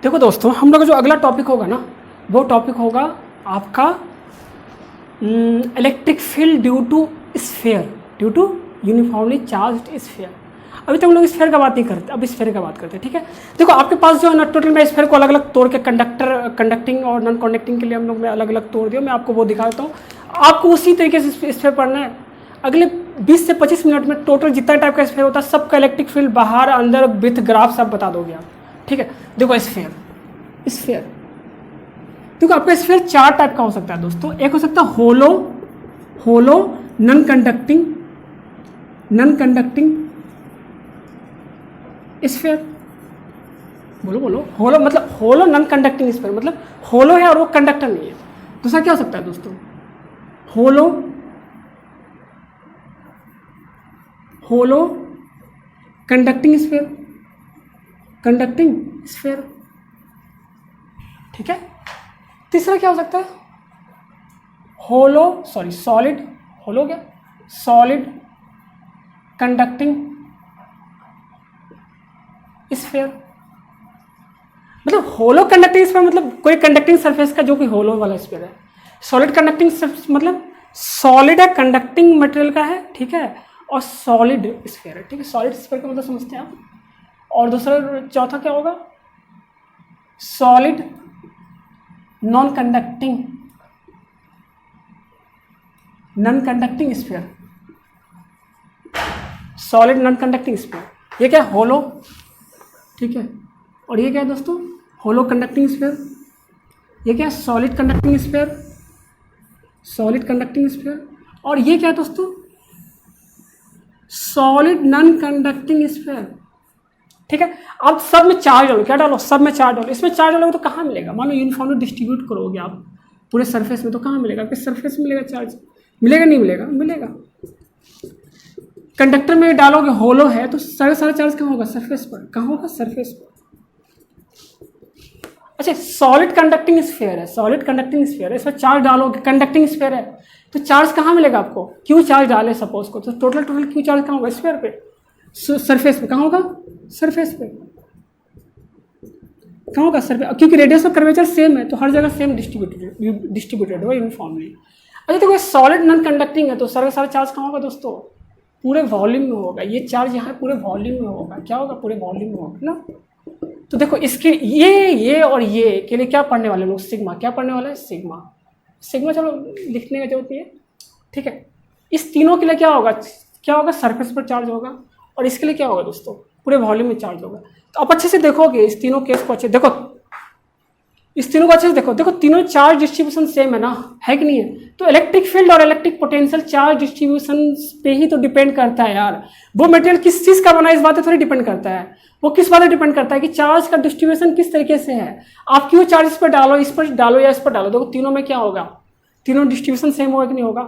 देखो दोस्तों, हम लोग का जो अगला टॉपिक होगा ना, वो टॉपिक होगा आपका electric field due to sphere, due to uniformly charged sphere. अभी तक हम लोग स्फीयर का बात नहीं करते, अब स्फीयर का बात करते हैं। ठीक है, देखो आपके पास जो है ना, टोटल मैं स्फीयर को अलग अलग तोड़ के कंडक्टिंग और नॉन कंडक्टिंग के लिए हम लोग मैं अलग अलग तोड़ दिया। मैं आपको वो दिखा देता हूँ, आपको उसी तरीके से स्फीयर पढ़ना है। अगले 20 से 25 मिनट में टोटल जितना टाइप का स्फीयर होता है सबका इलेक्ट्रिक फील्ड बाहर अंदर विथ ग्राफ सब बता दोगे आप। ठीक है, देखो स्फीयर देखो आपका स्फीयर 4 टाइप का हो सकता है दोस्तों। एक हो सकता है होलो नॉन कंडक्टिंग स्फीयर। बोलो होलो मतलब होलो नॉन कंडक्टिंग स्फीयर, मतलब होलो है और वो कंडक्टर नहीं है। दूसरा क्या हो सकता है दोस्तों, होलो कंडक्टिंग स्फीयर। ठीक है, तीसरा क्या हो सकता है, सॉलिड कंडक्टिंग स्फीयर। मतलब होलो कंडक्टिंग स्फीयर मतलब कोई कंडक्टिंग सरफेस का जो कि होलो वाला स्फीयर है। सॉलिड कंडक्टिंग मतलब सॉलिड है, कंडक्टिंग मटेरियल का है। ठीक है, और सॉलिड स्फीयर है। ठीक है, सॉलिड स्फीयर का मतलब समझते हैं आप। और दूसरा चौथा क्या होगा, solid non conducting sphere. Solid non conducting sphere, ये क्या है, होलो। ठीक है, और ये क्या है दोस्तों, होलो कंडक्टिंग स्फीयर। ये क्या है, सॉलिड कंडक्टिंग स्फीयर। और ये क्या है दोस्तों, सॉलिड नॉन कंडक्टिंग स्फीयर। ठीक है, आप सब में चार्ज डालो, क्या डालो, सब में चार्ज डालो। इसमें चार्ज डालोगे तो कहाँ मिलेगा, मान लो यूनिफॉर्मली डिस्ट्रीब्यूट करोगे आप पूरे सरफेस में, तो कहाँ मिलेगा, आपके सरफेस में मिलेगा चार्ज, मिलेगा नहीं मिलेगा। कंडक्टर में डालोगे, होलो है तो सारे चार्ज कहाँ होगा, सरफेस पर। कहाँ होगा, सरफेस पर। अच्छा, सॉलिड कंडक्टिंग स्फीयर है, इसमें चार्ज डालोगे, कंडक्टिंग स्फीयर है तो चार्ज कहाँ मिलेगा आपको, क्यू चार्ज डाले सपोज को, तो टोटल क्यू चार्ज कहाँ होगा, स्फीयर पे, सरफेस पे। कहाँ होगा, सरफेस पे। कहाँ होगा, सरफेस, क्योंकि रेडियस ऑफ कर्वेचर सेम है तो हर जगह सेम डिस्ट्रीब्यूटेड होगा यूनिफॉर्मली। अच्छा, देखो सॉलिड नॉन कंडक्टिंग है तो सारे चार्ज कहाँ होगा दोस्तों, पूरे वॉल्यूम में होगा। ये चार्ज यहाँ पूरे वॉल्यूम में होगा, क्या होगा, पूरे वॉल्यूम में होगा ना। तो देखो इसके ये और ये के लिए क्या पढ़ने वाले लोग, सिग्मा। क्या पढ़ने वाले हैं, सिग्मा चलो लिखने का जरूरत नहीं है। ठीक है, इस तीनों के लिए क्या होगा, सरफेस पर चार्ज होगा। और इसके लिए क्या होगा दोस्तों, पूरे वॉल्यूम में चार्ज होगा। तो आप अच्छे से देखोगे इस तीनों केस को, इस तीनों को अच्छे से देखो तीनों चार्ज डिस्ट्रीब्यूशन सेम है ना, है कि नहीं है। तो इलेक्ट्रिक फील्ड और इलेक्ट्रिक पोटेंशियल चार्ज डिस्ट्रीब्यूशन पे ही तो डिपेंड करता है यार। वो मटेरियल किस चीज़ का बना है इस बात पे थोड़ी डिपेंड करता है, वो किस बात पर डिपेंड करता है कि चार्ज का डिस्ट्रीब्यूशन किस तरीके से है। आप क्यों चार्ज इस पर डालो या इस पर डालो, देखो तीनों में क्या होगा, तीनों डिस्ट्रीब्यूशन सेम होगा कि नहीं होगा।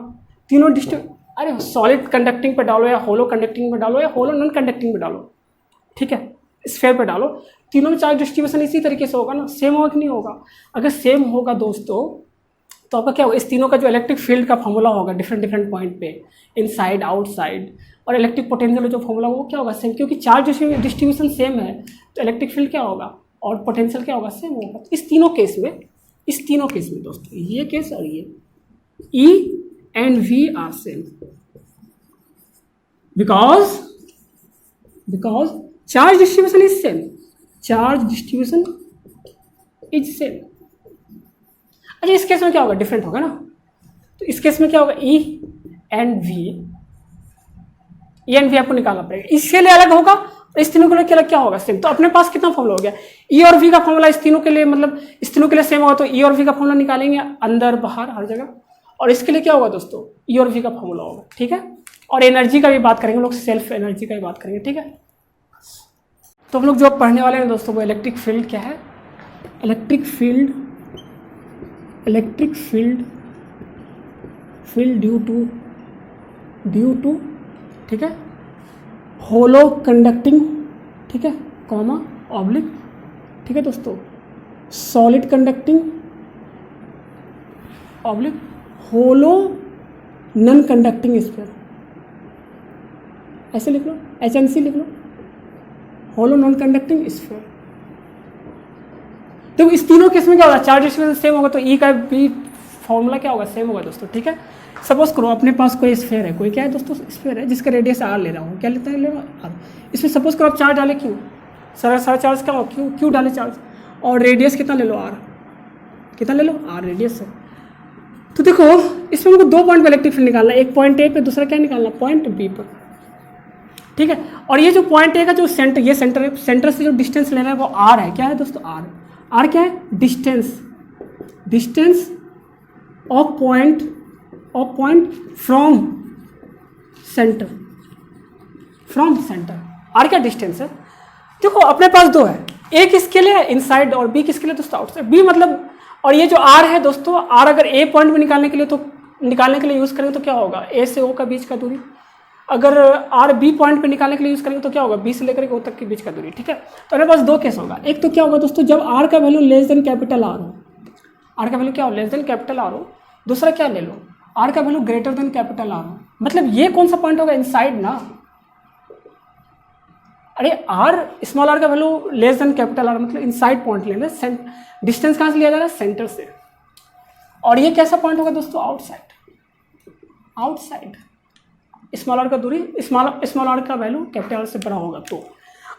अरे सॉलिड कंडक्टिंग पे डालो या होलो कंडक्टिंग पे डालो या होलो नॉन कंडक्टिंग पे डालो, ठीक है, स्फीयर पे डालो, तीनों में चार्ज डिस्ट्रीब्यूशन इसी तरीके से होगा ना, सेम होगा कि नहीं होगा। अगर सेम होगा दोस्तों तो आपका क्या होगा, इस तीनों का जो इलेक्ट्रिक फील्ड का फॉर्मूला होगा डिफरेंट पॉइंट पे, इनसाइड आउटसाइड, और इलेक्ट्रिक पोटेंशियल जो फॉर्मूला होगा वो क्या होगा, सेम। क्योंकि चार्ज डिस्ट्रीब्यूशन सेम है तो इलेक्ट्रिक फील्ड क्या होगा और पोटेंशियल क्या होगा, सेम होगा। इस तीनों केस में दोस्तों, ये केस और ये E and V are same because charge distribution is same. अच्छा, इस केस में क्या होगा, डिफरेंट होगा ना। तो इस केस में क्या होगा, E and V आपको निकालना पड़ेगा, इसके लिए अलग होगा और इस तीनों के लिए अलग क्या होगा, सेम। तो अपने पास कितना फॉर्मूला हो गया, E और V का फॉर्मूला इस तीनों के लिए, मतलब इस तीनों के लिए सेम होगा तो E और V का फॉर्मूला निकालेंगे अंदर बाहर हर जगह। और इसके लिए क्या होगा दोस्तों, E और V का फॉर्मूला होगा। ठीक है, और एनर्जी का भी बात करेंगे लोग, सेल्फ एनर्जी का भी बात करेंगे। ठीक है, तो हम लोग जो पढ़ने वाले हैं दोस्तों वो इलेक्ट्रिक फील्ड क्या है, इलेक्ट्रिक फील्ड ड्यू टू ठीक है, होलो कंडक्टिंग, ठीक है, कॉमा ऑब्लिक, ठीक है दोस्तों, सॉलिड कंडक्टिंग ऑब्लिक, होलो नॉन कंडक्टिंग स्फीयर, ऐसे लिख लो, HNC लिख लो, होलो नॉन कंडक्टिंग स्फीयर। तो इस तीनों केस में क्या होगा, चार्ज डिस्ट्रीब्यूशन सेम होगा, तो ई का भी फॉर्मूला क्या होगा, सेम होगा दोस्तों। ठीक है, सपोज करो अपने पास कोई स्फीयर है, कोई क्या है दोस्तों, स्फीयर है जिसका रेडियस आर ले रहा हूँ, क्या लेता है, ले रहा हूँ आर। इसमें सपोज करो आप चार्ज डाले क्यू, सारा चार्ज क्या हो, क्यू डाले चार्ज, और रेडियस कितना ले लो, आर, कितना ले लो, आर रेडियस है। तो देखो इसमें हमको 2 पॉइंट पर इलेक्ट्रिक फील्ड निकालना है, एक पॉइंट ए पे, दूसरा क्या निकालना, पॉइंट बी पर। ठीक है, और ये जो पॉइंट ए का जो सेंटर, ये सेंटर है, सेंटर से जो डिस्टेंस लेना है वो आर है, क्या है दोस्तों, आर। आर क्या है, distance of point from centre, R क्या डिस्टेंस है। देखो अपने पास 2 है, ए किसके लिए है, इनसाइड, और बी किसके लिए दोस्तों, आउटसाइड। बी मतलब, और ये जो आर है दोस्तों, आर अगर ए पॉइंट में निकालने के लिए यूज करेंगे तो क्या होगा, ए से ओ का बीच का दूरी। अगर आर बी पॉइंट पे निकालने के लिए यूज करेंगे तो क्या होगा, बी से लेकर के ओ तक के बीच का दूरी। ठीक है, तो हमारे पास 2 केस होगा, एक तो क्या होगा दोस्तों, जब आर का value less than capital are हो, आर का वैल्यू क्या हो, लेस देन कैपिटल आर हो। दूसरा क्या ले लो, आर का value greater than capital are हो, मतलब ये कौन सा पॉइंट होगा, इनसाइड ना। अरे आर, स्मॉल आर का value less than capital R, मतलब इनसाइड पॉइंट लेना, डिस्टेंस कहाँ से लिया जा रहा है, सेंटर से। और ये कैसा पॉइंट होगा दोस्तों, आउटसाइड। स्मॉल आर का दूरी, स्मॉल आर का वैल्यू कैपिटल आर से बड़ा होगा। तो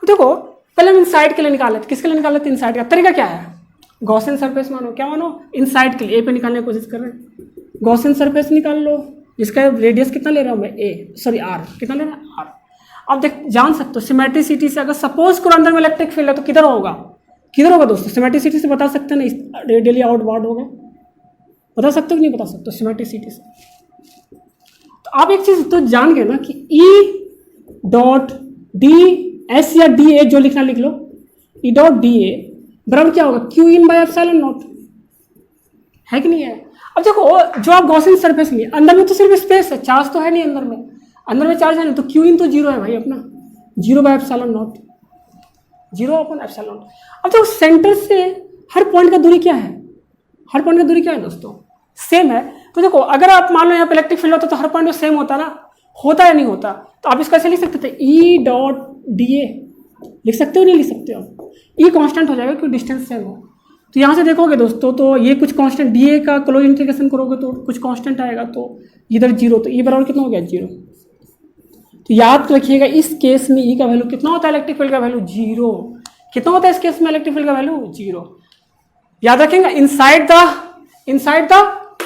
देखो पहले हम इनसाइड के लिए निकाल लेते, किसके लिए निकाल लेते, इनसाइड का। तरीका क्या है, गॉसियन सरफेस मानो, क्या मानो, इनसाइड के लिए, ए पे निकालने की कोशिश कर रहे हैं, गॉसियन सरफेस निकाल लो, जिसका रेडियस कितना ले रहा हूँ मैं, आर, कितना ले रहा है, आर। अब देख जान सकते हो सिमेट्रिसिटी से, अगर सपोज करो अंदर में इलेक्ट्रिक फील्ड है तो किधर होगा दोस्तों, सिमेट्रिसिटी से बता सकते हैं ना, रेडियली आउटवर्ड होगा, बता सकते हो कि नहीं बता सकते हो सिमेट्रिसिटी से। तो आप एक चीज तो जान गए ना कि ई डॉट डी एस या डी ए, जो लिखना लिख लो, ई डॉट डी ए बराबर क्या होगा, Q in by epsilon not, है कि नहीं है। अब देखो जो आप गॉसियन सरफेस लिए, अंदर में तो सिर्फ स्पेस है, चार्ज तो है नहीं अंदर में चार्ज है नहीं, तो क्यू इन तो 0 है भाई अपना, 0 by epsilon not, 0 upon epsilon not. अब देखो सेंटर से हर पॉइंट का दूरी क्या है, दोस्तों, सेम है। तो देखो अगर आप मान लो यहाँ पे इलेक्ट्रिक फील्ड होता तो हर पॉइंट में सेम होता ना, होता या नहीं होता। तो आप इसको ऐसे लिख सकते थे, ई डॉट डी ए, लिख सकते हो नहीं लिख सकते हो, ई कांस्टेंट हो जाएगा क्योंकि डिस्टेंस सेम हो। तो यहाँ से देखोगे दोस्तों, तो ये कुछ कांस्टेंट, डी ए का क्लोज इंटीग्रेशन करोगे तो कुछ कांस्टेंट आएगा, तो इधर 0, तो ई बराबर कितना हो गया, 0। तो याद रखिएगा इस केस में ई का वैल्यू कितना होता है, इलेक्ट्रिक फील्ड का वैल्यू 0। कितना होता है इस केस में इलेक्ट्रिक फील्ड का वैल्यू, 0। याद रखेंगे, inside the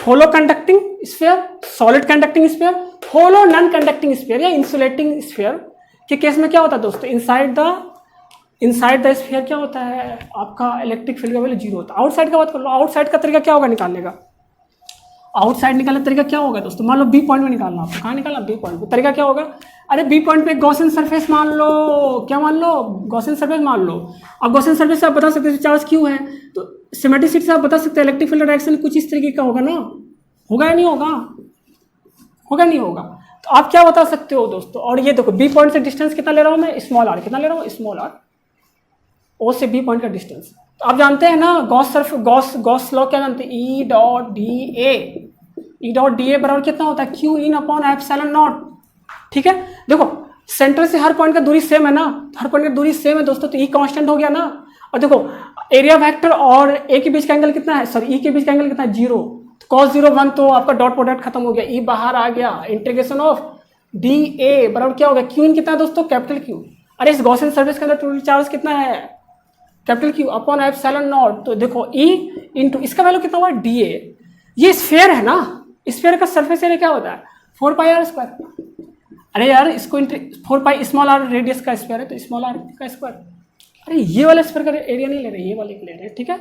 hollow conducting sphere, solid conducting sphere, hollow non conducting sphere या इंसुलेटिंग स्फीयर के केस में क्या होता है दोस्तों, इनसाइड द स्फीयर क्या होता है आपका, इलेक्ट्रिक फील्ड का वैल्यू 0 होता है। आउटसाइड का बात कर लो, आउटसाइड का तरीका क्या होगा निकालने का, आउटसाइड निकालने का तरीका क्या होगा दोस्तों, मान लो बी पॉइंट में निकालना, आपको कहाँ निकालना, बी पॉइंट में। तरीका क्या होगा, अरे बी पॉइंट पे गॉसियन सरफेस मान लो, क्या मान लो, गॉसियन सरफेस मान लो। अब गॉसियन सरफेस से आप बता सकते हो चार्ज क्यों है, तो सिमेट्रिसिटी से आप बता सकते हैं इलेक्ट्रिक फील्ड डायरेक्शन कुछ इस तरीके का होगा ना, होगा या नहीं होगा। तो आप क्या बता सकते हो दोस्तों, और ये देखो बी पॉइंट से डिस्टेंस कितना ले रहा हूँ मैं, स्मॉल आर, कितना ले रहा हूँ, स्मॉल आर, ओ से बी पॉइंट का डिस्टेंस। तो आप जानते हैं ना गॉस लॉ क्या जानते हैं, ई डॉट डी ए बराबर कितना होता है, Q in upon epsilon not. ठीक है, देखो सेंटर से हर पॉइंट का दूरी सेम है ना, हर पॉइंट की दूरी सेम है दोस्तों, तो ई कांस्टेंट हो गया ना। और देखो एरिया वेक्टर और ए के बीच का एंगल कितना है, सॉरी ई के बीच का एंगल कितना है, 0। तो cos 0 1, तो आपका डॉट प्रोडक्ट खत्म हो गया, ई बाहर आ गया, इंटीग्रेशन ऑफ डी ए बराबर क्या होगा, क्यू इन कितना है दोस्तों, कैपिटल क्यू। अरे इस गॉसियन सरफेस के अंदर टोटल चार्ज कितना है, capital Q upon epsilon naught. तो देखो ई इंटू इसका वैल्यू कितना हुआ, डी ए। ये स्फीयर है ना, स्फीयर का सरफेस एरिया क्या होता है, 4πr²। अरे यार इसको 4π स्मॉल आर रेडियस का स्क्वायर है, तो स्मॉल आर का स्क्वायर। अरे ये वाला स्क्वायर का एरिया नहीं ले रहे, ये वाले ले रहे हैं। ठीक है,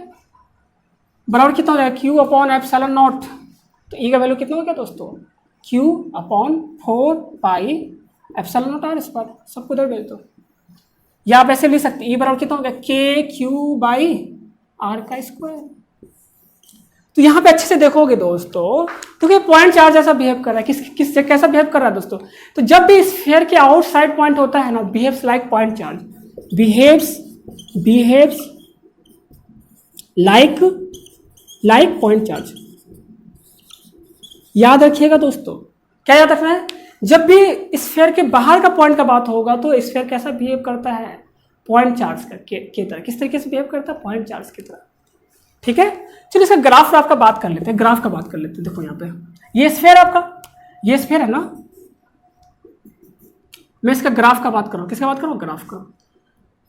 बराबर कितना हो जाएगा, क्यू अपॉन एप्सिलॉन नॉट। तो ई का वैल्यू कितना हो गया दोस्तों, Q upon 4π epsilon naught r square. सबको उधर भेज दो, या आप ऐसे लिख सकते हैं, ई बराबर कितना हो गया, के क्यू बाई आर का स्क्वायर। तो यहाँ पे अच्छे से देखोगे दोस्तों, तो ये पॉइंट चार्ज ऐसा बिहेव कर रहा है, किससे कैसा बिहेव कर रहा है दोस्तों। तो जब भी स्फीयर के आउटसाइड पॉइंट होता है ना, behaves like point charge, behaves like point charge. याद रखिएगा दोस्तों, क्या याद रखना है, जब भी स्फीयर के बाहर का पॉइंट का बात होगा तो स्फीयर कैसा बिहेव करता है, पॉइंट चार्ज के तरह। किस तरीके से बिहेव करता है, पॉइंट चार्ज की तरह। ठीक है, चलिए इसका ग्राफ आपका बात कर लेते हैं, ग्राफ का बात कर लेते हैं। देखो यहाँ पे ये स्फीयर आपका, ये स्फीयर है ना, मैं इसका ग्राफ का बात कर रहा हूँ। किसका बात कर रहा हूँ? ग्राफ का।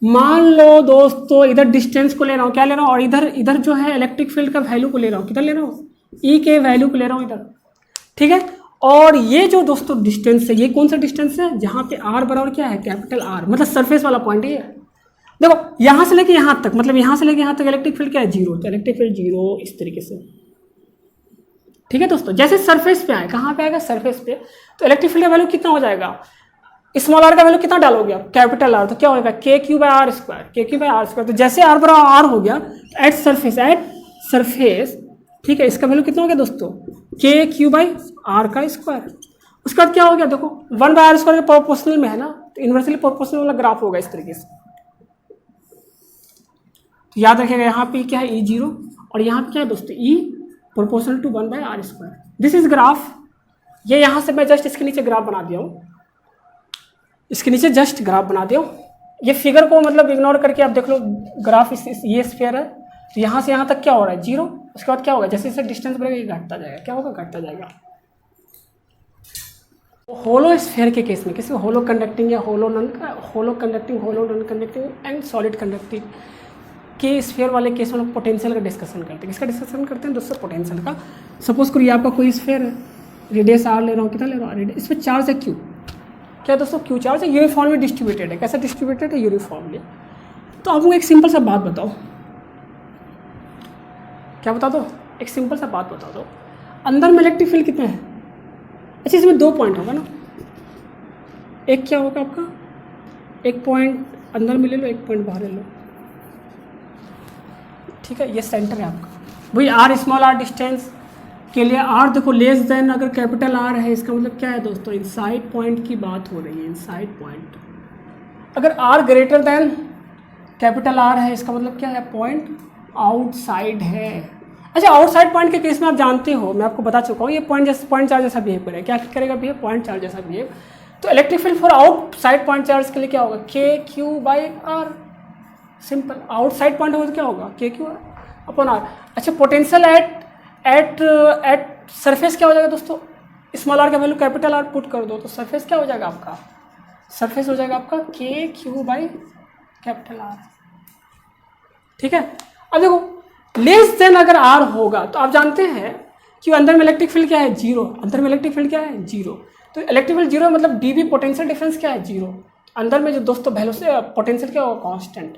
मान लो दोस्तों इधर डिस्टेंस को ले रहा हूँ, क्या ले रहा हूँ, और इधर इधर जो है इलेक्ट्रिक फील्ड का वैल्यू को ले रहा हूँ, किधर ले रहा हूँ, ई के वैल्यू को ले रहा हूँ इधर, ठीक है। और ये जो दोस्तों डिस्टेंस है, ये कौन सा डिस्टेंस है, जहाँ पे आर बराबर क्या है, कैपिटल आर, मतलब सरफेस वाला पॉइंट है ये। देखो यहाँ से लेके यहाँ तक, मतलब यहाँ से लेके यहाँ तक इलेक्ट्रिक फील्ड क्या है, जीरो, तो इलेक्ट्रिक फील्ड जीरो इस तरीके से, ठीक है दोस्तों। जैसे सरफेस पे आए, कहाँ पे आएगा, सरफेस पे, तो इलेक्ट्रिक फील्ड का वैल्यू कितना हो जाएगा, स्मॉल आर का वैल्यू कितना डालोगे आप, कैपिटल आर, तो क्या होगा, K Q by are square, के क्यू बाय आर स्क्वायर। तो जैसे आर बराबर आर हो गया, एट सरफेस, ठीक है, इसका वैल्यू कितना हो गया दोस्तों, के क्यू बाई आर का स्क्वायर। उसके बाद क्या हो गया, देखो 1 बाय आर स्क्वायर के प्रोपोर्शनल में है ना, तो इन्वर्सली प्रोपोर्शनल वाला ग्राफ होगा इस तरीके से। तो याद रखिएगा यहाँ पे क्या है, ई जीरो, और यहाँ पे क्या है दोस्तों, E proportional to 1 by are square. This is graph. ये यहाँ से मैं जस्ट इसके नीचे ग्राफ बना दिया हूँ, इसके नीचे जस्ट ग्राफ बना दिया हूँ। ये फिगर को मतलब इग्नोर करके आप देख लो, ग्राफ ये स्फीयर है, तो यहाँ से यहाँ तक क्या हो रहा है, जीरो। उसके बाद क्या होगा, जैसे जैसे डिस्टेंस बढ़ेगा ये घटता जाएगा, क्या होगा, घटता जाएगा। होलो स्फीयर के केस में, किसी को होलो कंडक्टिंग या hollow non conducting and solid conducting के स्फीयर वाले केस में पोटेंशियल का डिस्कशन करते हैं। किसका डिस्कशन करते हैं दोस्तों, पोटेंशियल का। सपोज करिए आपका कोई स्फीयर है, रेडियस आर ले रहा हूँ, कितना ले रहा हूँ, इस पर चार्ज है क्यू, क्या दोस्तों, क्यू चार्ज है, यूनिफॉर्मली डिस्ट्रीब्यूटेड है। कैसे डिस्ट्रीब्यूटेड है, यूनिफॉर्मली। तो आप मुझे एक सिंपल सा बात बताओ, क्या बता दो, एक सिंपल सा बात बता दो, अंदर में इलेक्ट्रिक फील्ड कितना है। अच्छा इसमें 2 पॉइंट होगा ना, एक क्या होगा आपका, एक पॉइंट अंदर में ले लो, एक पॉइंट बाहर ले लो, ठीक है, ये सेंटर है आपका। भाई आर स्मॉल आर डिस्टेंस के लिए आर देखो लेस देन अगर कैपिटल आर है, इसका मतलब क्या है दोस्तों, इनसाइड पॉइंट की बात हो रही है, इनसाइड पॉइंट। अगर R greater than capital R है, इसका मतलब क्या है, पॉइंट आउटसाइड है। अच्छा आउटसाइड पॉइंट के केस में आप जानते हो, मैं आपको बता चुका हूँ, ये पॉइंट चार्ज जैसा बिहेव करेगा। क्या करेगा बिहेव, पॉइंट चार्ज जैसा बिहेव। तो electric field for outside point charge के लिए क्या होगा, K Q by R, simple. Outside point होगा तो क्या होगा, के क्यू अपॉन आर। अच्छा पोटेंशियल एट सरफेस क्या हो जाएगा दोस्तों, स्मॉल आर का वैल्यू कैपिटल आर पुट कर दो, तो सरफेस क्या हो जाएगा आपका, सरफेस हो जाएगा आपका के क्यू बाई कैपिटल आर, ठीक है। अब देखो लेस देन अगर आर होगा तो आप जानते हैं कि अंदर में इलेक्ट्रिक फील्ड क्या है, जीरो। अंदर में इलेक्ट्रिक फील्ड क्या है, जीरो। तो इलेक्ट्रिक फील्ड जीरो मतलब डी बी पोटेंशियल डिफरेंस क्या है, जीरो। अंदर में जो दोस्तों वैल्यू से पोटेंशियल क्या होगा, कांस्टेंट।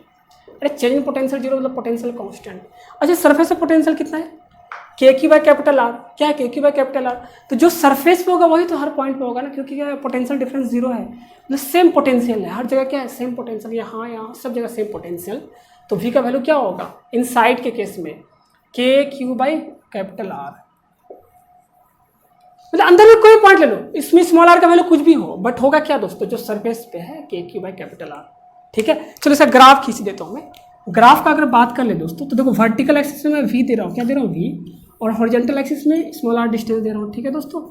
अरे चेंज इन पोटेंशियल जीरो मतलब पोटेंशियल कांस्टेंट। अच्छा सरफेस का पोटेंशियल कितना है, के क्यू बाई कैपिटल आर। क्या है, के क्यू बाई कैपिटल आर। तो जो सरफेस पे होगा वही तो हर पॉइंट पे होगा ना, क्योंकि क्या है पोटेंशियल डिफरेंस जीरो है, मतलब सेम पोटेंशियल है हर जगह। क्या है, सेम पोटेंशियल, यहाँ सब जगह सेम पोटेंशियल। तो वी का वैल्यू क्या होगा इनसाइड के केस में, के क्यू बाई कैपिटल आर। मतलब अंदर में कोई पॉइंट ले लो, इसमें स्मॉल आर का वैल्यू कुछ भी हो, बट होगा क्या दोस्तों, जो सरफेस पे है के क्यू बाई कैपिटल आर, ठीक है। चलो इसका ग्राफ खींच देता हूँ मैं। ग्राफ का अगर बात कर ले दोस्तों, तो देखो वर्टिकल एक्सिस में मैं वी दे रहा हूँ, क्या दे रहा हूँ, वी। और हॉरिजॉन्टल एक्सिस में स्मॉल आर डिस्टेंस दे रहा हूँ, ठीक है दोस्तों।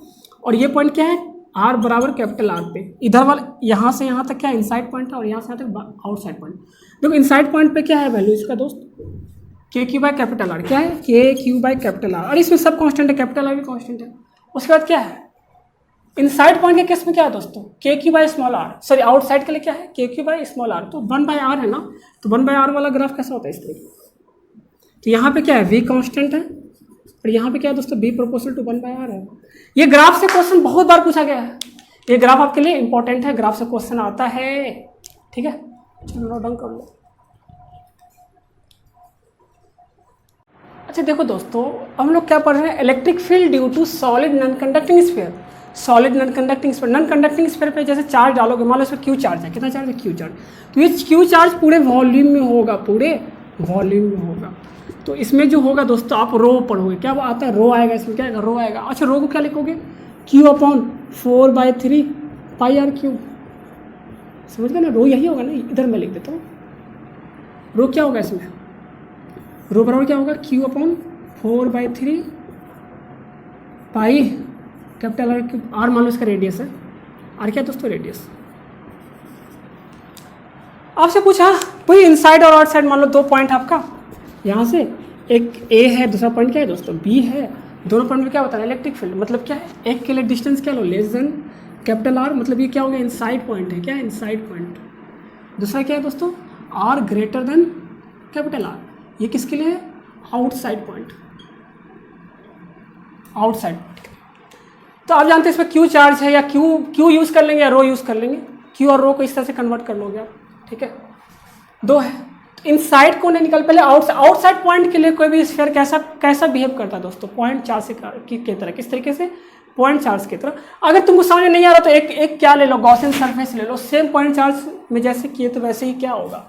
और ये पॉइंट क्या है, आर बराबर कैपिटल आर पे। इधर वाला यहाँ से यहाँ तक क्या है, इनसाइड पॉइंट है, और यहाँ से यहाँ तक आउटसाइड पॉइंट। देखो इनसाइड पॉइंट पे क्या है वैल्यू इसका दोस्त, के क्यू बाई कैपिटल आर। क्या है, के क्यू बाई कैपिटल आर। और इसमें सब कांस्टेंट है, कैपिटल आर भी कांस्टेंट है। उसके बाद क्या है, इनसाइड पॉइंट के केस में क्या है दोस्तों, K Q by small R. Sorry outside के लिए क्या है, के क्यू बाई स्मॉल आर। तो 1 बाई आर है ना, तो 1 बाई आर वाला ग्राफ कैसा होता है इस तरीके। तो यहाँ पे क्या है, वी कांस्टेंट है, और यहाँ पे क्या है दोस्तों, B proportional to 1 by R है। ये ग्राफ से क्वेश्चन बहुत बार पूछा गया है, ये ग्राफ आपके लिए इंपॉर्टेंट है, ग्राफ से क्वेश्चन आता है, ठीक है। चलो नोट डाउन कर लो। अच्छा देखो दोस्तों, हम लोग क्या पढ़ रहे हैं, electric field due to solid non conducting sphere. Solid non conducting sphere, non conducting sphere पे जैसे चार्ज डालोगे, मान लो इसमें क्यू चार्ज है, कितना चार्ज है, क्यू चार्ज। तो ये क्यू चार्ज पूरे वॉल्यूम में होगा, पूरे वॉल्यूम में होगा। तो इसमें जो होगा दोस्तों, आप रो पढ़ोगे, क्या वो आता है, रो आएगा, इसमें क्या आएगा, रो आएगा। अच्छा रो को क्या लिखोगे, Q upon 4/3 pi R Q. समझ गए ना, रो यही होगा ना, इधर मैं लिख देता हूँ। रो क्या होगा इसमें, रो बराबर क्या होगा, Q upon 4/3 pi capital R cube. R मान लो इसका रेडियस है, आर क्या दोस्तों, रेडियस। आपसे पूछा भाई इनसाइड और आउटसाइड, मान लो 2 पॉइंट आपका यहाँ से, एक ए है, दूसरा पॉइंट क्या है दोस्तों बी है, दोनों पॉइंट में क्या होता है इलेक्ट्रिक फील्ड। मतलब क्या है, एक के लिए डिस्टेंस क्या लो लेस देन कैपिटल आर, मतलब ये क्या हो गया इनसाइड पॉइंट है, क्या है इनसाइड पॉइंट। दूसरा क्या है दोस्तों R greater than capital R, ये किसके लिए है आउटसाइड पॉइंट, आउटसाइड। तो आप जानते हैं इसमें क्यू चार्ज है, या क्यू यूज़ कर लेंगे या रो यूज़ कर लेंगे, क्यू और रो को इस तरह से कन्वर्ट कर लोगे आप, ठीक है। दो है, तो इनसाइड को नहीं निकल, पहले आउटसाइड पॉइंट के लिए कोई भी स्फीयर कैसा बिहेव करता है दोस्तों, पॉइंट चार्ज से की तरह, किस तरीके से पॉइंट चार्ज की तरह। अगर तुमको समझ नहीं आ रहा तो एक क्या ले लो, गॉसियन सरफेस ले लो, सेम पॉइंट चार्ज में जैसे किए तो वैसे ही क्या होगा,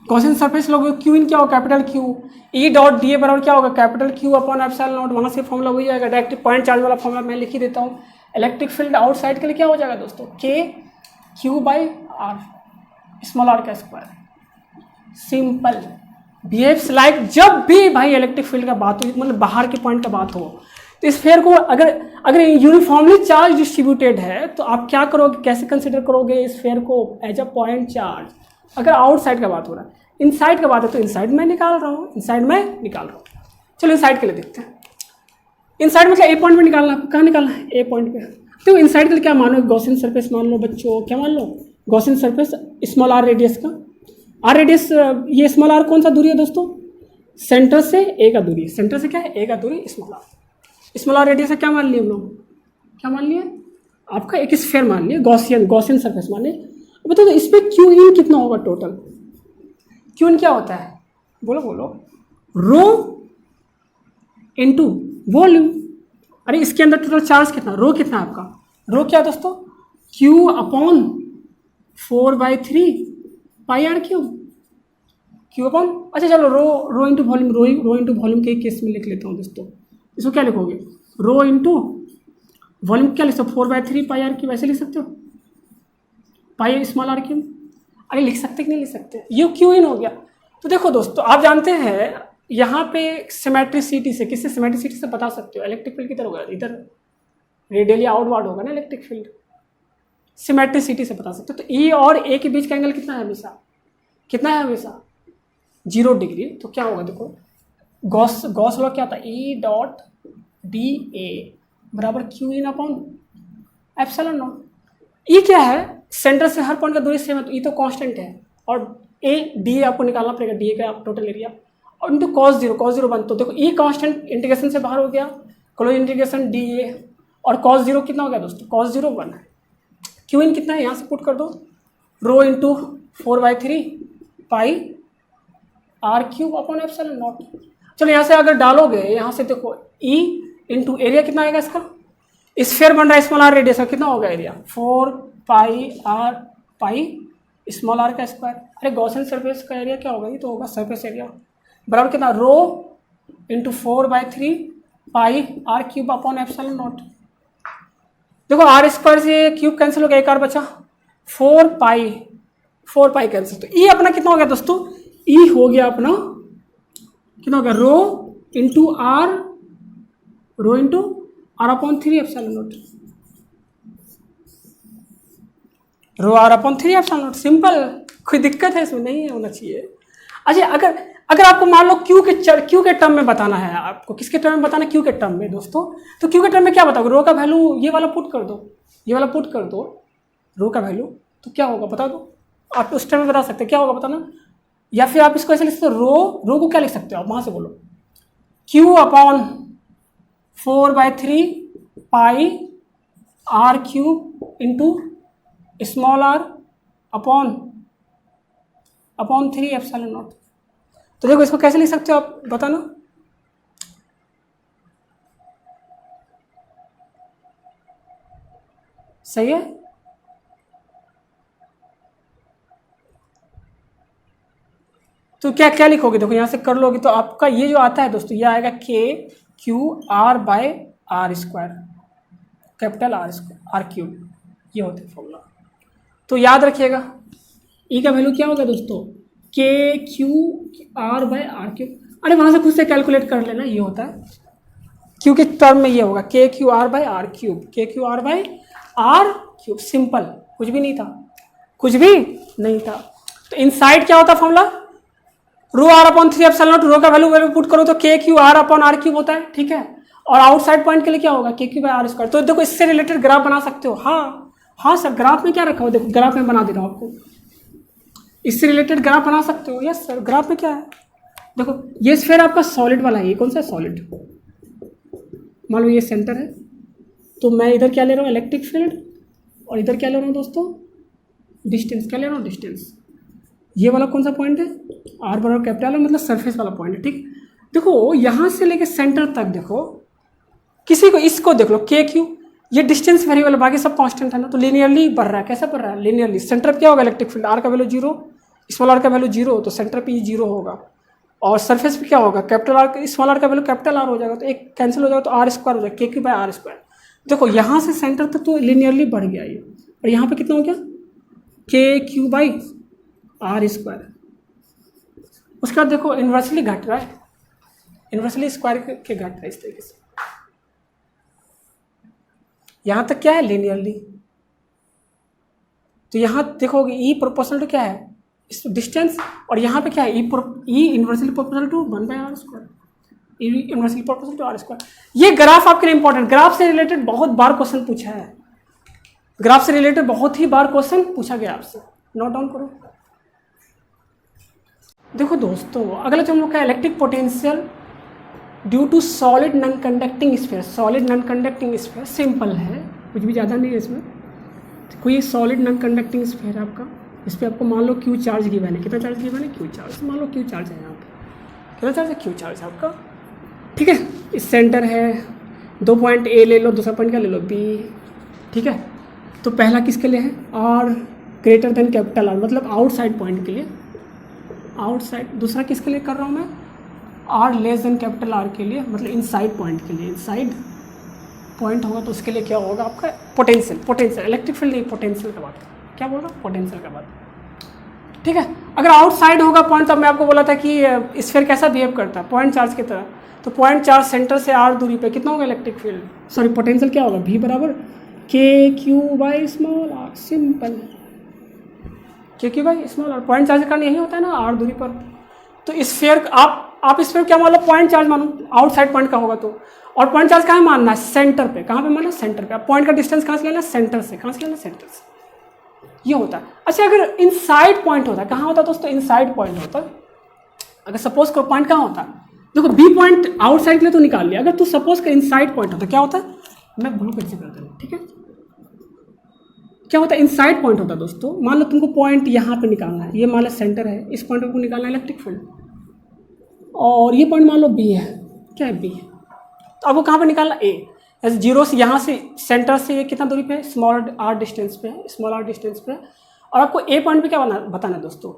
गॉसियन सरफेस लोगे, क्यू इन क्या होगा capital Q, E dot d A बराबर क्या होगा capital Q upon epsilon not, वहाँ से फॉर्मूला हो जाएगा डायरेक्ट, पॉइंट चार्ज वाला फॉर्मूला मैं लिख ही देता हूँ। इलेक्ट्रिक फील्ड आउटसाइड के लिए क्या हो जाएगा दोस्तों K Q by R, small are का स्क्वायर, सिंपल। बिहेव्स लाइक जब भी भाई इलेक्ट्रिक फील्ड का बात हो, मतलब बाहर के पॉइंट का बात हो, तो इस स्फीयर को अगर यूनिफॉर्मली चार्ज डिस्ट्रीब्यूटेड है तो आप क्या करोगे, कैसे कंसिडर करोगे इस स्फीयर को एज अ पॉइंट चार्ज। अगर आउटसाइड का बात हो रहा है, इनसाइड का बात है तो इनसाइड में निकाल रहा हूँ, इनसाइड में निकाल रहा हूँ। चलो इनसाइड के लिए देखते हैं, इनसाइड मतलब ए पॉइंट पे निकालना है, कहाँ निकालना है ए पॉइंट पे। तो इनसाइड के लिए क्या मानो, गॉसियन सरफेस मान लो बच्चों, क्या मान लो Gaussian surface small are radius का, आर रेडियस, ये स्मॉल आर कौन सा दूरी है दोस्तों, सेंटर से ए का दूरी, सेंटर से क्या है ए का दूरी small R, small are radius है क्या मान लिए हम लोग, क्या मान लिए आपका एक स्फीयर मान लिए, गॉसियन सरफेस मान लिए। बताओ तो इस पर क्यू इन कितना होगा टोटल, क्यू इन क्या होता है बोलो बोलो, रो इनटू वॉल्यूम। अरे इसके अंदर टोटल चार्ज कितना, रो कितना है आपका, रो क्या दोस्तों Q upon 4/3 pi R Q upon, अच्छा चलो rho into volume, rho into volume के केस में लिख लेता हूँ दोस्तों। इसको क्या लिखोगे, रो इंटू वॉल्यूम क्या लिख सकते हो 4/3 पाई आर क्यूब, वैसे लिख सकते हो पाई स्मॉल आर क्यूब। अरे लिख सकते कि नहीं लिख सकते, ये क्यू इन हो गया। तो देखो दोस्तों आप जानते हैं यहाँ पे सिमेट्रिसिटी से, किससे सिमेट्रिसिटी से बता सकते हो, इलेक्ट्रिक फील्ड किधर होगा, इधर रेडियली आउटवर्ड होगा ना इलेक्ट्रिक फील्ड, सिमेट्रिसिटी से बता सकते हो। तो ई और ए के बीच का एंगल कितना है हमेशा, कितना है हमेशा 0 डिग्री। तो क्या होगा देखो, गॉस लॉ क्या था, ई डॉट डी ए बराबर Q in upon epsilon naught. E क्या है, सेंटर से हर पॉइंट का दूरी सेम है, तो ई तो कांस्टेंट है, और ए डी ए आपको निकालना पड़ेगा, डी ए का टोटल एरिया, और इंटू कॉस जीरो वन। तो देखो ई कांस्टेंट इंटीग्रेशन से बाहर हो गया, क्लोज इंटीग्रेशन डी ए, और कॉस जीरो कितना हो गया दोस्तों, कॉस जीरो 1 है। क्यू इन कितना है यहाँ से पुट कर दो, rho into 4/3 pi are cube upon epsilon naught. चलो यहाँ से अगर डालोगे, यहाँ से देखो ई इंटू एरिया कितना आएगा इसका, स्फीयर बन रहा है स्मॉल आर रेडियस का, कितना होगा area 4 pi r pi small are का स्क्वायर। अरे गॉसियन सरफेस का एरिया क्या होगा, ये तो होगा सरफेस एरिया बराबर कितना, rho into 4/3 pi are cube upon epsilon naught. देखो आर स्क्वायर से क्यूब कैंसिल हो गया, एक आर बचा, 4 पाई कैंसिल। तो ई अपना कितना हो गया दोस्तों, ई हो गया अपना कितना हो गया, rho into r upon 3 epsilon naught, rho r upon 3 epsilon naught. Simple, कोई दिक्कत है इसमें, नहीं होना चाहिए। अच्छा अगर आपको मान लो क्यू के टर्म में बताना है, आपको किसके टर्म में बताना है, क्यू के टर्म में दोस्तों, तो क्यू के टर्म में क्या बताओगे, रो का वैल्यू ये वाला पुट कर दो, ये वाला पुट कर दो रो का वैल्यू, तो क्या होगा बता दो, आप उस टर्म में बता सकते हैं क्या होगा बताना, या फिर आप इसको ऐसे लिख सकते हो, रो को क्या लिख सकते हो आप, वहाँ से बोलो Q upon 4/3 pi are cube into small R upon 3 epsilon naught. तो देखो इसको कैसे लिख सकते हो आप बताना, सही है। तो क्या लिखोगे, देखो यहाँ से कर लोगे तो आपका ये जो आता है दोस्तों, ये आएगा K Q are by are square, capital R cube, ये होता है फॉर्मूला। तो याद रखिएगा ई का वैल्यू क्या होगा दोस्तों, K Q are by are cube. अरे वहाँ से खुद से कैलकुलेट कर लेना, ये होता है क्यू के टर्म में ये होगा K Q are by are cube, K Q are by are cube. Simple, कुछ भी नहीं था, कुछ भी नहीं था। तो इनसाइड क्या होता formula, rho r upon 3 epsilon naught, rho का वैल्यू पुट करो तो K Q r upon r cube होता है, ठीक है। और आउटसाइड पॉइंट के लिए क्या होगा, K Q by r square. तो देखो इससे रिलेटेड ग्राफ बना सकते हो। हाँ सर, ग्राफ में क्या रखा हो, देखो ग्राफ में बना दे रहा हूँ आपको, इससे रिलेटेड ग्राफ बना सकते हो। यस सर, ग्राफ में क्या है, देखो ये स्फीयर आपका सॉलिड वाला है, ये कौन सा है, सॉलिड। मान लो ये सेंटर है, तो मैं इधर क्या ले रहा हूँ, इलेक्ट्रिक फील्ड, और इधर क्या ले रहा हूँ दोस्तों, डिस्टेंस। क्या ले रहा हूँ, डिस्टेंस। ये वाला कौन सा पॉइंट है, आर बराबर कैपिटल, मतलब सरफेस वाला पॉइंट है, ठीक। देखो यहाँ से लेके सेंटर तक, देखो किसी को, इसको देख लो के क्यू, ये डिस्टेंस वेरिएबल है, बाकी सब कांस्टेंट है ना, तो लिनियरली बढ़ रहा है। कैसे बढ़ रहा है, लिनियरली। सेंटर पे क्या होगा, इलेक्ट्रिक फील्ड, आर का वैल्यू 0, स्मॉल आर का वैल्यू 0, तो सेंटर पे 0 होगा। और सरफेस पे क्या होगा, कैपिटल आर, स्मॉल आर का वैल्यू कैपिटल आर हो जाएगा, तो एक कैंसिल हो जाएगा, तो आर स्क्वायर हो जाएगा, K Q by r square. देखो यहाँ से सेंटर तक तो लिनियरली बढ़ गया ये, और यहाँ पे कितना हो गया, के क्यू बाई आर स्क्वायर। उसके बाद देखो इन्वर्सली घट रहा है, इन्वर्सली स्क्वायर के घट रहा है इस तरीके से। यहाँ तक क्या है, लिनियरली। तो यहाँ देखोगे ई प्रोपोर्शनल टू क्या है, इस डिस्टेंस, और यहाँ पे क्या है, E inversely proportional to 1 by r square, E inversely proportional to r square. ये ग्राफ आपके लिए इंपॉर्टेंट, ग्राफ से रिलेटेड बहुत बार क्वेश्चन पूछा है, ग्राफ से रिलेटेड बहुत ही बार क्वेश्चन पूछा गया आपसे, नोट डाउन करो। देखो दोस्तों, अगला जो हम लोग का electric potential due to solid non conducting sphere. Solid non conducting sphere simple है, कुछ भी ज़्यादा नहीं है इसमें। कोई सॉलिड नॉन कंडक्टिंग स्फीयर है आपका, इस पर आपको मान लो क्यू चार्ज गिवन है। कितना चार्ज गिवन है, क्यू चार्ज। मान लो क्यू चार्ज है यहाँ पे, कितना चार्ज है, क्यू चार्ज है आपका, ठीक है। इस सेंटर है, 2 पॉइंट ए ले लो, दूसरा पॉइंट क्या ले लो, बी, ठीक है। तो पहला किसके लिए है, R greater than capital R, मतलब आउटसाइड पॉइंट के लिए, आउटसाइड। दूसरा किसके लिए कर रहा हूँ मैं, R less than capital R के लिए, मतलब इनसाइड पॉइंट के लिए। इनसाइड पॉइंट होगा तो उसके लिए क्या होगा आपका, पोटेंशियल। पोटेंशियल, इलेक्ट्रिक फील्ड नहीं, पोटेंशियल का बात, क्या बोल रहा हूँ, पोटेंशियल का बात, ठीक है। अगर आउटसाइड होगा पॉइंट, तब मैं आपको बोला था कि स्फीयर कैसा बिहेव करता है, पॉइंट चार्ज की तरह। तो पॉइंट चार्ज सेंटर से आर दूरी पे कितना होगा इलेक्ट्रिक फील्ड, सॉरी पोटेंशियल क्या होगा, V बराबर K Q by small r. Simple, K Q by small r. Point charge का कारण यही होता है ना, आर दूरी पर। तो स्फीयर आप स्फीयर क्या मान लो, पॉइंट चार्ज मानो, आउटसाइड पॉइंट का होगा तो। और पॉइंट चार्ज कहाँ मानना है, सेंटर पे। कहाँ पे मानना है, सेंटर पे। पॉइंट का डिस्टेंस कहाँ से लेना है, सेंटर से। कहाँ से लेना, सेंटर से। ये होता है। अच्छा, अगर इनसाइड पॉइंट होता है, कहाँ होता है दोस्तों, इनसाइड पॉइंट होता है। अगर सपोज करो पॉइंट कहाँ होता है, देखो बी पॉइंट आउटसाइड के लिए तो निकाल लिया, अगर तू सपोज कर इनसाइड पॉइंट होता है, क्या होता है, मैं ब्लू पेन से करता हूँ, ठीक है। क्या होता है, इनसाइड पॉइंट होता है दोस्तों। मान लो तुमको पॉइंट यहाँ पे निकालना है, ये मान लो सेंटर है, इस पॉइंट को निकालना है इलेक्ट्रिक फील्ड, और ये पॉइंट मान लो बी है, क्या है, बी है। तो अब वो कहाँ पे निकालना, ए। जैसे जीरो से यहाँ से सेंटर से ये कितना दूरी पे है, स्मॉल आर डिस्टेंस पे है, स्मॉल आर डिस्टेंस पे। और आपको ए पॉइंट पे क्या बताना है दोस्तों,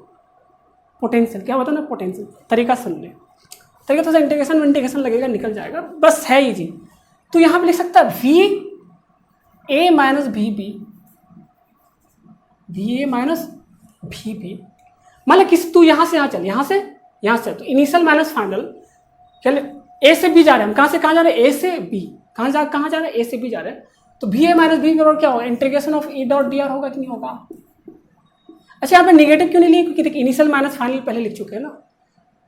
पोटेंशियल। क्या बताना, पोटेंशियल। तरीका सुन ले, तरीका तो इंटीग्रेशन लगेगा, निकल जाएगा, बस है ही जी। तो यहाँ पे लिख सकता है V A minus V B, V A minus V B. मतलब किस, तू यहाँ से यहाँ चल, यहाँ से तो इनिशियल माइनस फाइनल, चल ए से बी जा रहे हैं हम, कहाँ से कहाँ जा रहे हैं, ए से बी। कहाँ जा रहे हैं, ए से बी जा रहे हैं। तो वी ए माइनस बी बराबर क्या होगा, integration of E dot D R होगा कि नहीं होगा। अच्छा, यहाँ पे निगेटिव क्यों नहीं लिखी, क्योंकि देखिए इनिशियल माइनस फाइनल पहले लिख चुके हैं ना।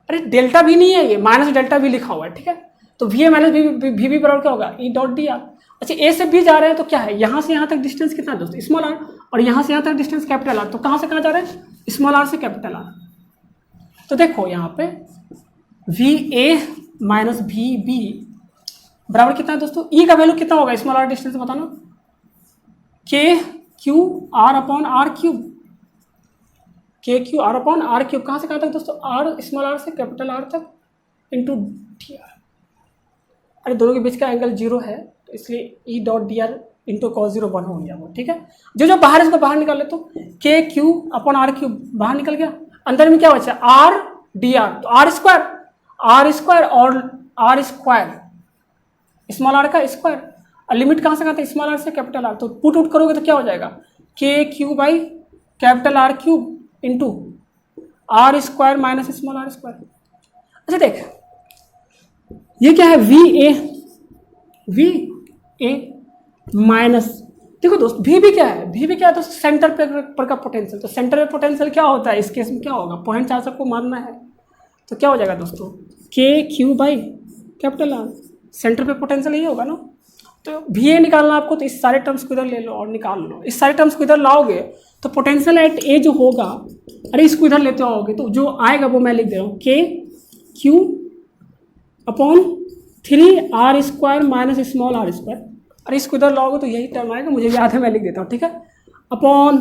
अरे डेल्टा भी नहीं है, ये माइनस डेल्टा भी लिखा हुआ है, ठीक है। तो V A minus V B बराबर क्या होगा, ई डॉट डी आर। अच्छा, ए से बी जा रहे हैं तो क्या है, यहाँ से यहाँ तक डिस्टेंस कितना है दोस्तों, स्मॉल आर, और यहाँ से यहाँ तक डिस्टेंस कैपिटल आर। तो कहाँ से कहाँ जा रहे हैं, स्मॉल आर से कैपिटल आर। तो देखो यहाँ पे V A minus V B बराबर कितना है दोस्तों, ई का वैल्यू कितना होगा, स्मॉल आर डिस्टेंस बताना, K Q r upon r cube, K Q r upon r cube. कहाँ से कहाँ तक दोस्तों, आर स्मॉल आर से कैपिटल आर तक इंटू डी आर। अरे दोनों के बीच का एंगल 0 है, तो इसलिए E dot D R into cos 0 1 हो गया वो, ठीक है। जो बाहर इसको बाहर निकाल ले, तो K Q upon r cube बाहर निकल गया, अंदर में क्या बचा, आर डी आर। तो आर स्क्वायर और आर स्क्वायर, स्मॉल आर का स्क्वायर, और लिमिट कहाँ से कहाँ था, स्मॉल आर से कैपिटल आर। तो पुट आउट करोगे तो क्या हो जाएगा, K Q by capital R cube into R square minus small R square. अच्छा देख, ये क्या है, वी ए माइनस, देखो दोस्त वी भी क्या है दोस्त, सेंटर पर का पोटेंशियल। तो सेंटर पे पोटेंशियल क्या होता है, इस केस में क्या होगा, पॉइंट चार्ज आपको मानना है। तो क्या हो जाएगा दोस्तों, K Q by capital are. Centre पे पोटेंशियल यही होगा ना। तो वी ए निकालना आपको, तो इस सारे टर्म्स को इधर ले लो और निकाल लो। इस सारे टर्म्स को इधर लाओगे तो पोटेंशियल एट ए जो होगा, अरे इसको इधर लेते आओगे तो जो आएगा वो मैं लिख दे रहा हूँ, के Q upon 3r² minus small r²। अरे इसको इधर लाओगे तो यही टर्म आएगा, मुझे याद है, मैं लिख देता हूँ, ठीक है। Upon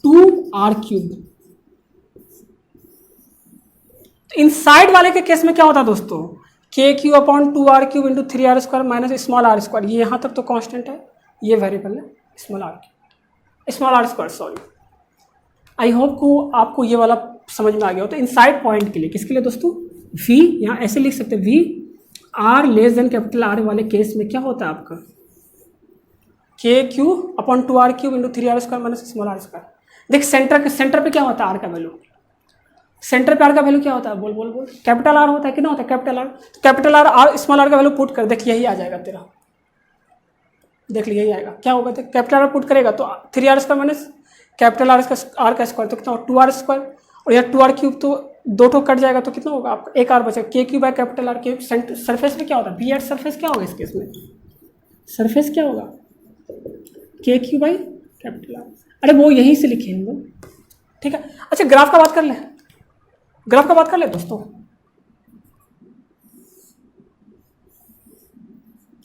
2r³। इन साइड वाले के केस में क्या होता है दोस्तों, K Q upon 2r³ into 3r² minus small r²। ये यहाँ तक तो कांस्टेंट है, ये वेरिएबल है small r², sorry. I hope को आपको ये वाला समझ में आ गया हो। तो इनसाइड पॉइंट के लिए, किसके लिए दोस्तों, v, यहाँ ऐसे लिख सकते हैं, v r less than capital R वाले केस में क्या होता है आपका, के Q upon 2r³ into 3r² minus small r²। देख सेंटर पे क्या होता है, r का वैल्यू, सेंटर पे r का वैल्यू क्या होता है, बोल बोल बोल, कैपिटल R होता है, कितना होता है कैपिटल R। तो कैपिटल R स्मॉल r का वैल्यू पुट कर, देख यही आ जाएगा तेरा, देख ली यही आएगा। क्या होगा, तो कैपिटल R पुट करेगा तो 3r² माइनस कैपिटल R का स्क्वायर, तो कितना होगा 2r², और यह 2r³ तो दो ठो कट जाएगा तो कितना होगा आपका, एक r बचेगा, के क्यू बाय कैपिटल R के। सरफेस में क्या होता है, बी एट सरफेस क्या होगा इस केस में, सरफेस क्या होगा, K Q by capital R। अरे वो यहीं से लिखे हम लोग, ठीक है। अच्छा ग्राफ का बात कर ले, ग्राफ का बात कर ले दोस्तों।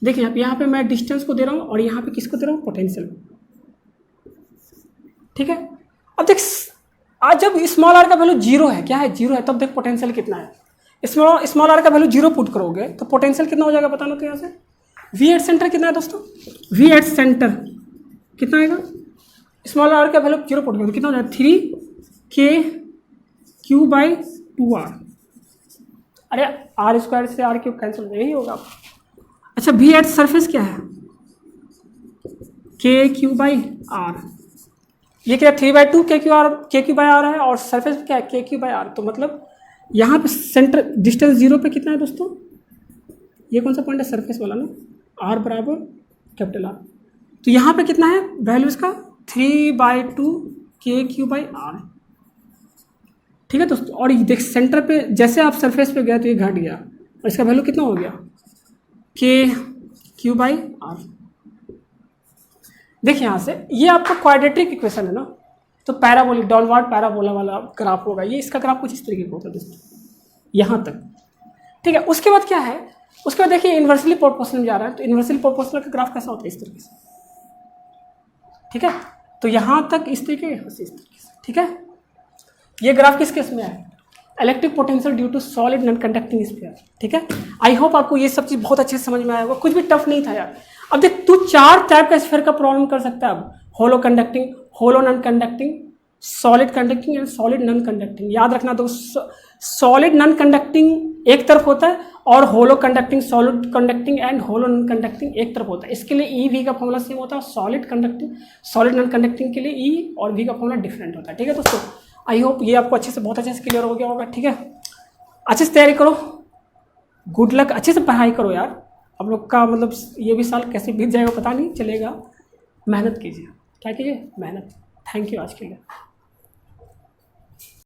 देखिए यहाँ पे मैं डिस्टेंस को दे रहा हूँ और यहाँ पे किसको दे रहा हूँ, पोटेंशियल, ठीक है। अब देख आज जब स्मॉल r का वैल्यू 0 है, क्या है 0 है, तब देख पोटेंशियल कितना है। स्मॉल r का वैल्यू 0 पुट करोगे तो पोटेंशियल कितना हो जाएगा बताना, तो यहाँ से वी एट सेंटर कितना है दोस्तों, वी एट सेंटर कितना आएगा, स्मॉल r का वैल्यू 0 पुट करोगे कितना हो जाएगा, 3k³ बाई 2r। अरे r² से r³ कैंसिल हो जाएगा, यही होगा। अच्छा वी एट सरफेस क्या है, k³ बाई r, ये क्या 3/2 के क्यू बाई आर है, और सरफेस क्या है के क्यू बाई आर। तो मतलब यहाँ पे सेंटर डिस्टेंस 0 पे कितना है दोस्तों, ये कौन सा पॉइंट है, सरफेस वाला ना, r बराबर कैपिटल R। तो यहाँ पे कितना है वैल्यू इसका 3/2 के क्यू बाई आर, ठीक है दोस्तों। और देख सेंटर पे जैसे आप सरफेस पे गए तो ये घट गया, और इसका वैल्यू कितना हो गया, के क्यू बाई आर। देखिए यहाँ से ये आपका क्वाड्रेटिक इक्वेशन है ना, तो पैराबोलिक डाउनवर्ड पैराबोला वाला ग्राफ होगा ये, इसका ग्राफ कुछ इस तरीके का होता है दोस्तों, यहाँ तक, ठीक है। उसके बाद क्या है, उसके बाद देखिए इन्वर्सली प्रोपोर्शनल में जा रहा है, तो इन्वर्सली प्रोपोर्शनल का ग्राफ कैसा होता है, इस तरीके से, ठीक है। तो यहाँ तक इस तरीके से, इस तरीके से, ठीक है। ये ग्राफ किस केस में है, electric potential due to solid non conducting sphere, ठीक है। आई होप आपको ये सब चीज़ बहुत अच्छे से समझ में आया होगा, कुछ भी टफ नहीं था यार। अब देख तू 4 टाइप का स्फीयर का प्रॉब्लम कर सकता है अब, hollow conducting, hollow non conducting, solid conducting and solid non conducting. याद रखना दोस्त, सॉलिड नॉन कंडक्टिंग एक तरफ होता है और hollow conducting, solid conducting and hollow non conducting एक तरफ होता है। इसके लिए ई वी का फॉर्मूला सेम होता है, solid conducting solid non conducting के लिए ई और वी का फॉर्मूला डिफरेंट होता है, ठीक है दोस्तों। आई होप ये आपको अच्छे से, बहुत अच्छे से क्लियर हो गया होगा, ठीक है। अच्छे से तैयारी करो, गुड लक, अच्छे से पढ़ाई करो यार। आप लोग का मतलब ये भी साल कैसे बीत जाएगा पता नहीं चलेगा, मेहनत कीजिए, क्या कीजिए, मेहनत। थैंक यू आज के लिए।